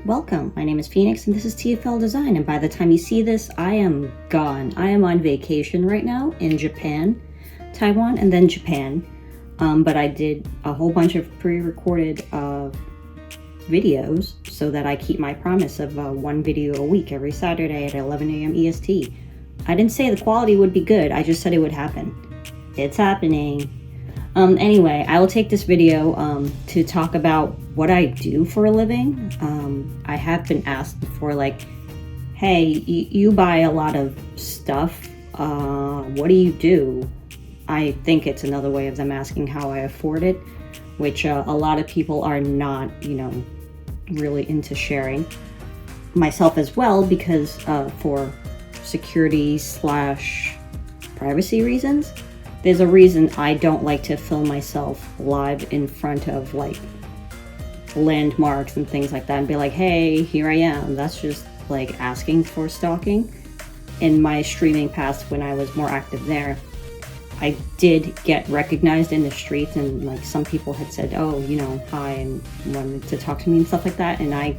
Welcome, my name is Phoenix and this is TFL Design, and by the time you see this, I am gone. I am on vacation right now in Japan, Taiwan, and then Japan. But I did a whole bunch of pre-recorded videos so that I keep my promise of one video a week every Saturday at 11 a.m. EST. I didn't say the quality would be good, I just said it would happen. It's happening. Anyway, I will take this video to talk about what I do for a living. I have been asked before, like, hey, you buy a lot of stuff. What do you do? I think it's another way of them asking how I afford it, which a lot of people are not, really into sharing. Myself as well, because for security/privacy reasons. There's a reason I don't like to film myself live in front of like landmarks and things like that and be like, hey, here I am. That's just like asking for stalking. In my streaming past, when I was more active there, I did get recognized in the streets, and like some people had said, oh, hi, and wanted to talk to me and stuff like that. And I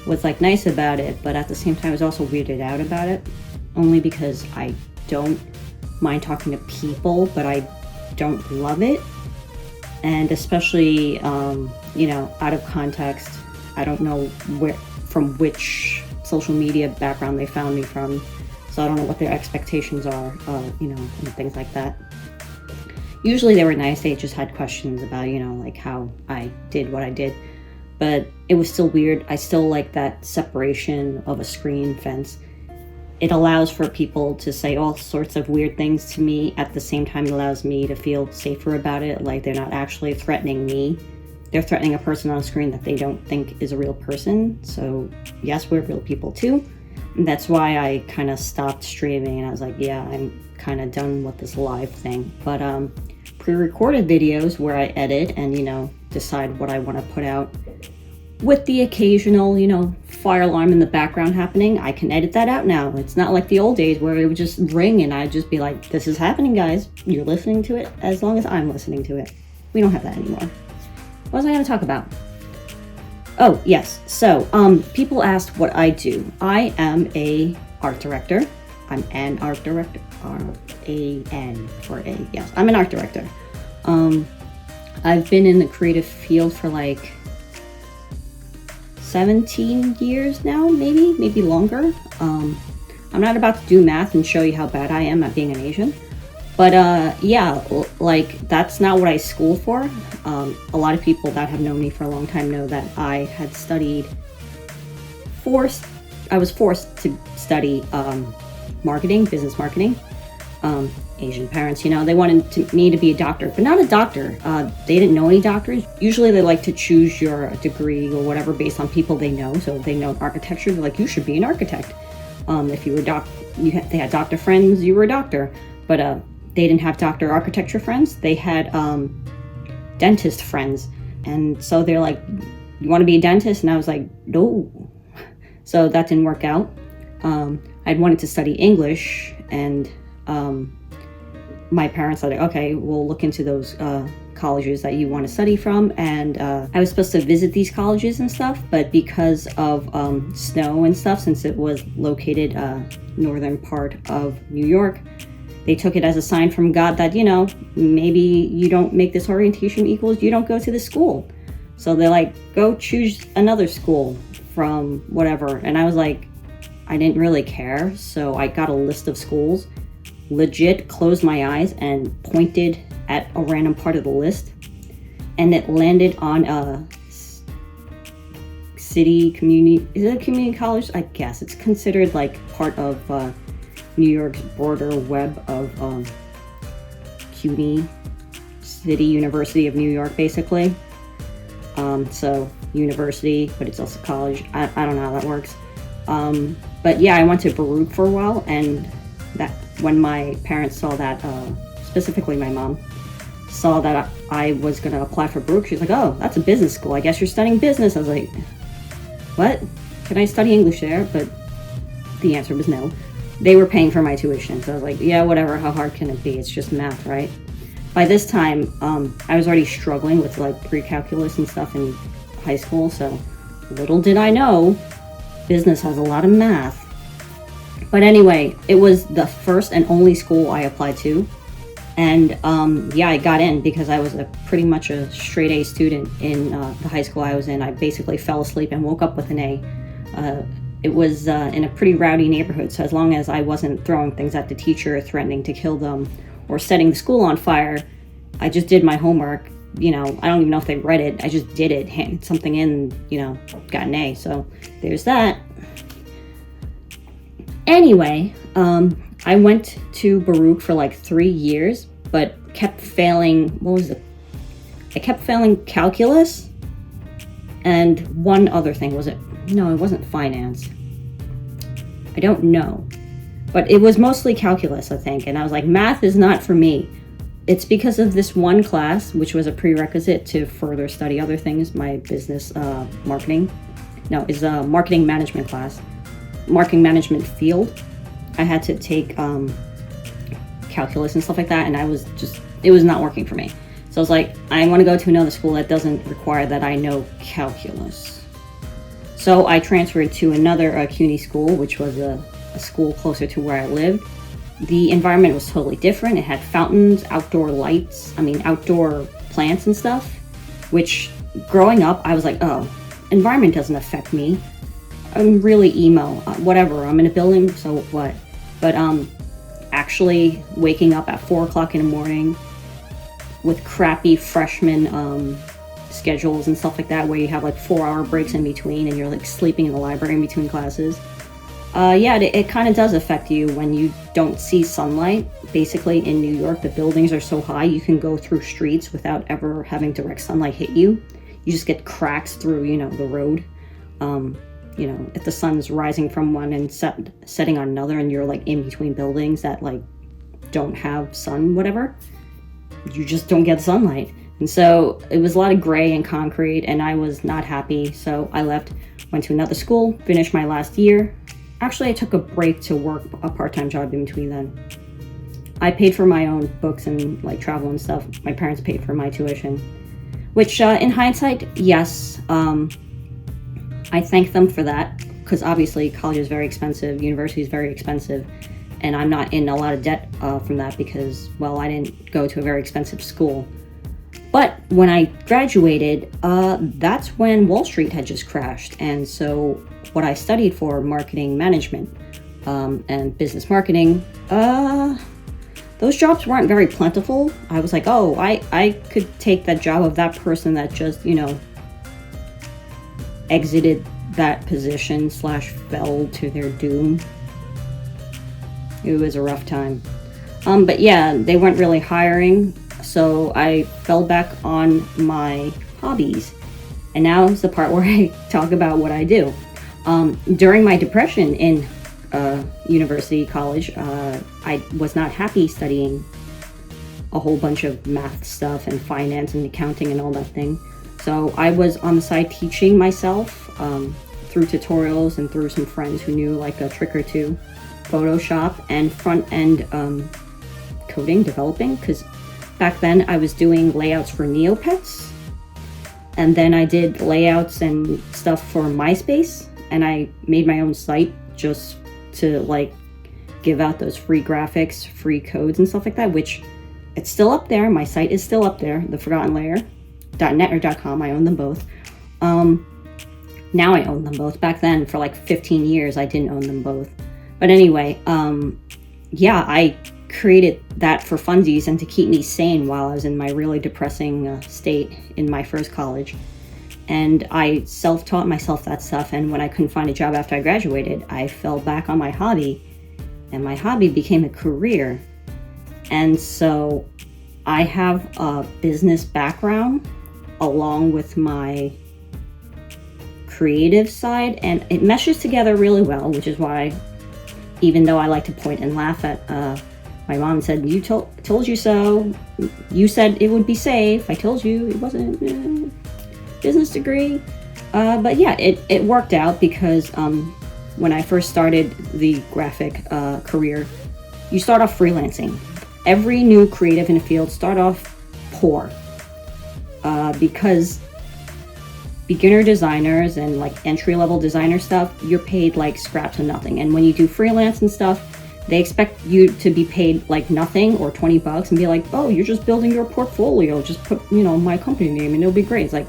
was like nice about it, but at the same time I was also weirded out about it, only because I don't mind talking to people, but I don't love it. And especially out of context. I don't know from which social media background they found me from, so I don't know what their expectations are, and things like that. Usually they were nice, they just had questions about like how I did what I did, but it was still weird. I still like that separation of a screen fence. It allows for people to say all sorts of weird things to me. At the same time, it allows me to feel safer about it. Like they're not actually threatening me. They're threatening a person on a screen that they don't think is a real person. So yes, we're real people too. And that's why I kind of stopped streaming, and I was like, yeah, I'm kind of done with this live thing. But pre-recorded videos where I edit and, decide what I want to put out, with the occasional, fire alarm in the background happening, I can edit that out now. It's not like the old days where it would just ring and I'd just be like, this is happening, guys. You're listening to it as long as I'm listening to it. We don't have that anymore. What was I going to talk about? Oh, yes. So, people asked what I do. I am a art director. I'm an art director. R-A-N for A. Yes, I'm an art director. I've been in the creative field for like 17 years now, maybe longer. I'm not about to do math and show you how bad I am at being an Asian, but yeah, like that's not what I schooled for. A lot of people that have known me for a long time know that I had I was forced to study marketing, business marketing. Asian parents, they wanted me to be a doctor, but not a doctor. They didn't know any doctors. Usually they like to choose your degree or whatever based on people they know. So if they know architecture, they're like, you should be an architect. If you were they had doctor friends, you were a doctor. But they didn't have doctor architecture friends. They had dentist friends. And so they're like, you want to be a dentist? And I was like, no. So that didn't work out. I'd wanted to study English, and my parents said, okay, we'll look into those colleges that you want to study from. And I was supposed to visit these colleges and stuff, but because of snow and stuff, since it was located northern part of New York, they took it as a sign from God that, maybe you don't make this orientation equals you don't go to this school. So they're like, go choose another school from whatever. And I was like, I didn't really care. So I got a list of schools, legit closed my eyes and pointed at a random part of the list, and it landed on a city community. Is it a community college? I guess it's considered like part of New York's broader web of CUNY, City University of New York, basically. So university, but it's also college. I don't know how that works. But yeah, I went to Baruch for a while, and that when my parents saw that, specifically my mom, saw that I was going to apply for Baruch, she's like, oh, that's a business school. I guess you're studying business. I was like, what? Can I study English there? But the answer was no. They were paying for my tuition. So I was like, yeah, whatever. How hard can it be? It's just math, right? By this time, I was already struggling with like pre-calculus and stuff in high school. So little did I know, business has a lot of math. But anyway, it was the first and only school I applied to. And yeah, I got in because I was pretty much a straight A student in the high school I was in. I basically fell asleep and woke up with an A. It was in a pretty rowdy neighborhood, so as long as I wasn't throwing things at the teacher, threatening to kill them, or setting the school on fire, I just did my homework. I don't even know if they read it. I just did it, handed something in, got an A. So there's that. Anyway, I went to Baruch for like 3 years, but kept failing. I kept failing calculus and one other thing. No, it wasn't finance. I don't know. But it was mostly calculus, I think. And I was like, math is not for me. It's because of this one class, which was a prerequisite to further study other things. My business marketing. No, is a marketing management class. Marketing management field. I had to take calculus and stuff like that. And it was not working for me. So I was like, I want to go to another school that doesn't require that I know calculus. So I transferred to another CUNY school, which was a school closer to where I lived. The environment was totally different. It had fountains, outdoor lights, outdoor plants and stuff, which growing up, I was like, oh, environment doesn't affect me. I'm really emo, whatever, I'm in a building, so what? But actually waking up at 4 o'clock in the morning with crappy freshman schedules and stuff like that, where you have like 4-hour breaks in between and you're like sleeping in the library in between classes. Yeah, it kind of does affect you when you don't see sunlight. Basically, in New York, the buildings are so high you can go through streets without ever having direct sunlight hit you. You just get cracks through, the road. If the sun's rising from one and setting on another, and you're like in between buildings that like don't have sun, whatever, you just don't get sunlight. And so it was a lot of gray and concrete, and I was not happy. So I left, went to another school, finished my last year. Actually, I took a break to work a part-time job in between then. I paid for my own books and like travel and stuff. My parents paid for my tuition, which in hindsight, yes, I thank them for that, because obviously college is very expensive, university is very expensive, and I'm not in a lot of debt from that because, well, I didn't go to a very expensive school. But when I graduated, that's when Wall Street had just crashed. And so what I studied for, marketing management and business marketing, those jobs weren't very plentiful. I was like, oh, I could take that job of that person that just, exited that position / fell to their doom. It was a rough time. But yeah, they weren't really hiring. So I fell back on my hobbies. And now is the part where I talk about what I do. During my depression in college, I was not happy studying a whole bunch of math stuff and finance and accounting and all that thing. So I was on the side teaching myself through tutorials and through some friends who knew like a trick or two, Photoshop and front-end coding, developing, because back then I was doing layouts for Neopets, and then I did layouts and stuff for MySpace, and I made my own site just to like give out those free graphics, free codes and stuff like that, which it's still up there. My site is still up there, The Forgotten Layer. .net or .com, I own them both. Now I own them both. Back then, for like 15 years, I didn't own them both. But anyway, yeah, I created that for funsies and to keep me sane while I was in my really depressing state in my first college. And I self-taught myself that stuff, and when I couldn't find a job after I graduated, I fell back on my hobby, and my hobby became a career. And so I have a business background along with my creative side, and it meshes together really well, which is why, even though I like to point and laugh at my mom said, you told you so, you said it would be safe, I told you it wasn't business degree, but yeah, it worked out because when I first started the graphic career, you start off freelancing. Every new creative in the field start off poor because beginner designers and like entry-level designer stuff, you're paid like scraps of nothing. And when you do freelance and stuff, they expect you to be paid like nothing or $20 and be like, oh, you're just building your portfolio. Just put, my company name and it'll be great. It's like,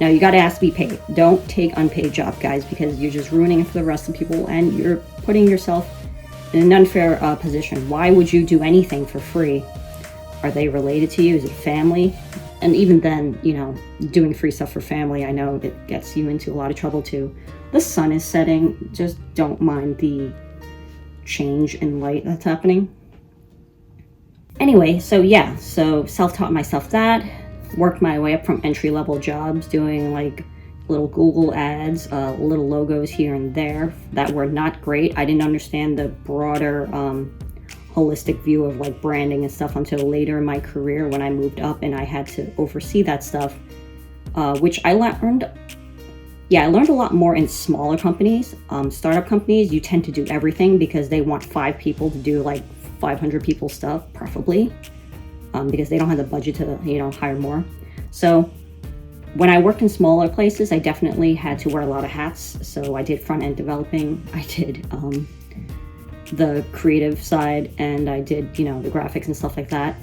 no, you got to ask to be paid. Don't take unpaid job, guys, because you're just ruining it for the rest of the people and you're putting yourself in an unfair position. Why would you do anything for free? Are they related to you? Is it family? And even then, doing free stuff for family, I know it gets you into a lot of trouble too. The sun is setting. Just don't mind the change in light that's happening. Anyway, so self-taught myself that. Worked my way up from entry-level jobs, doing like little Google ads, little logos here and there that were not great. I didn't understand the broader holistic view of like branding and stuff until later in my career when I moved up and I had to oversee that stuff, which I learned. Yeah, I learned a lot more in smaller companies. Startup companies, you tend to do everything because they want 5 people to do like 500 people stuff, preferably, because they don't have the budget to, hire more. So when I worked in smaller places, I definitely had to wear a lot of hats. So I did front-end developing, I did the creative side, and I did, the graphics and stuff like that.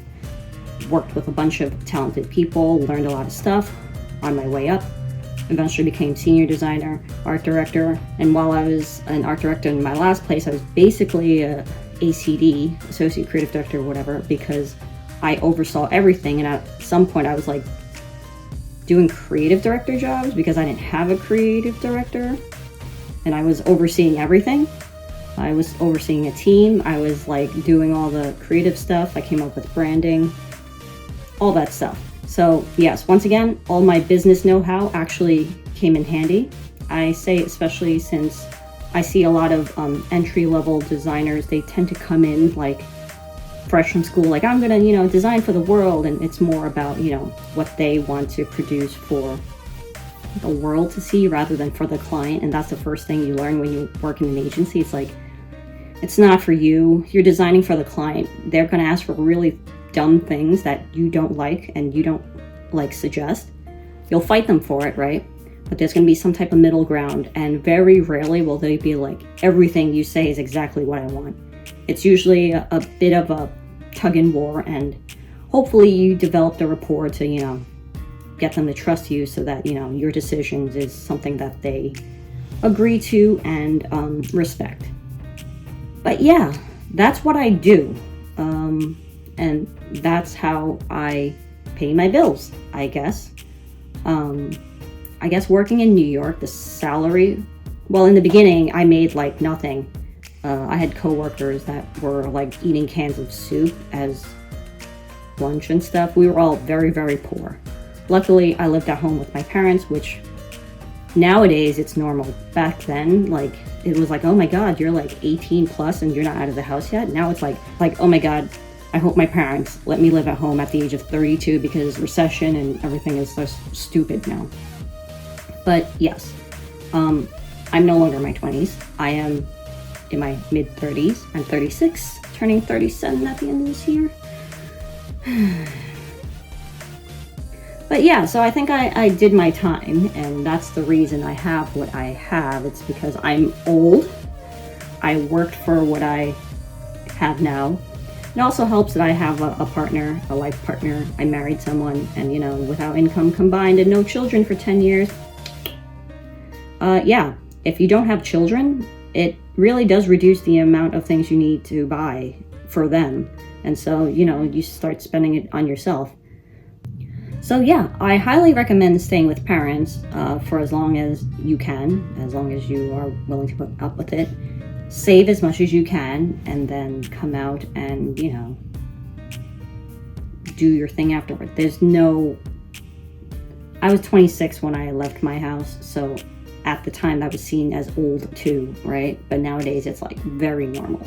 Worked with a bunch of talented people, learned a lot of stuff on my way up. Eventually became senior designer, art director, and while I was an art director in my last place, I was basically a ACD, associate creative director, or whatever, because I oversaw everything. And at some point I was like doing creative director jobs because I didn't have a creative director, and I was overseeing everything. I was overseeing a team. I was like doing all the creative stuff. I came up with branding, all that stuff. So yes, once again, all my business know-how actually came in handy. I say especially since I see a lot of entry-level designers, they tend to come in like fresh from school, like I'm gonna, design for the world, and it's more about, what they want to produce for the world to see rather than for the client. And that's the first thing you learn when you work in an agency. It's like, it's not for you. You're designing for the client. They're gonna ask for really dumb things that you don't like and you don't suggest. You'll fight them for it, right? But there's going to be some type of middle ground, and very rarely will they be like, everything you say is exactly what I want. It's usually a bit of a tug and war, and hopefully you develop the rapport to get them to trust you so that your decisions is something that they agree to and respect. But yeah, that's what I do. And that's how I pay my bills, I guess. I guess working in New York, the salary, well, in the beginning, I made like nothing. I had coworkers that were like eating cans of soup as lunch and stuff. We were all very, very poor. Luckily, I lived at home with my parents, which nowadays it's normal. Back then, it was like, oh my God, you're like 18 plus and you're not out of the house yet. Now it's like, oh my God, I hope my parents let me live at home at the age of 32 because recession and everything is so stupid now. But yes, I'm no longer in my 20s. I am in my mid-30s. I'm 36, turning 37 at the end of this year. But yeah, so I think I did my time, and that's the reason I have what I have. It's because I'm old. I worked for what I have now. It also helps that I have a partner, a life partner. I married someone, and without income combined and no children for 10 years. Yeah, if you don't have children, it really does reduce the amount of things you need to buy for them. And so, you start spending it on yourself. So yeah, I highly recommend staying with parents for as long as you can, as long as you are willing to put up with it. Save as much as you can, and then come out and, do your thing afterward. I was 26 when I left my house, so at the time that was seen as old too, right? But nowadays it's like very normal.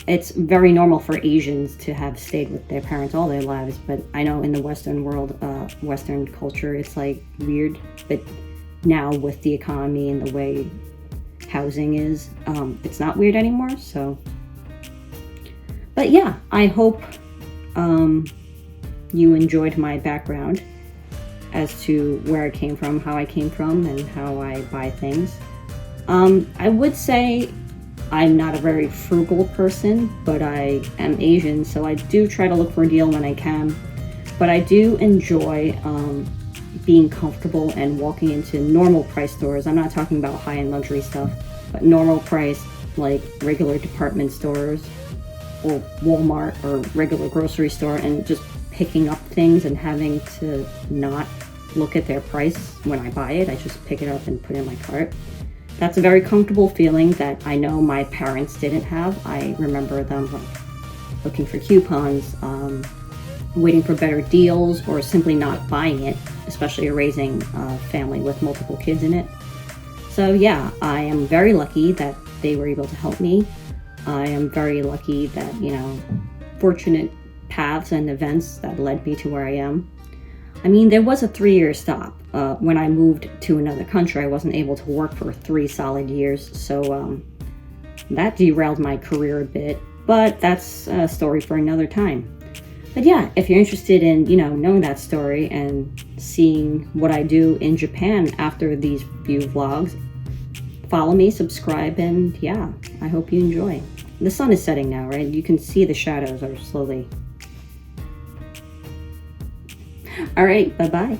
It's very normal for Asians to have stayed with their parents all their lives, but I know in the Western world, Western culture, it's like weird. But now with the economy and the way housing is, it's not weird anymore. So, but yeah, I hope you enjoyed my background. as to where I came from, how I came from, and how I buy things. I would say I'm not a very frugal person, but I am Asian, so I do try to look for a deal when I can. But I do enjoy being comfortable and walking into normal price stores. I'm not talking about high-end luxury stuff, but normal price, like regular department stores or Walmart or regular grocery store, and just picking up things and having to not look at their price when I buy it. I just pick it up and put it in my cart. That's a very comfortable feeling that I know my parents didn't have. I remember them like looking for coupons, waiting for better deals, or simply not buying it, especially raising a family with multiple kids in it. So yeah, I am very lucky that they were able to help me. I am very lucky that, fortunate paths and events that led me to where I am. I mean, there was a 3-year stop. When I moved to another country, I wasn't able to work for 3 solid years, so that derailed my career a bit, but that's a story for another time. But yeah, if you're interested in, knowing that story and seeing what I do in Japan after these few vlogs, follow me, subscribe, and yeah, I hope you enjoy. The sun is setting now, right? You can see the shadows are slowly. All right, bye-bye.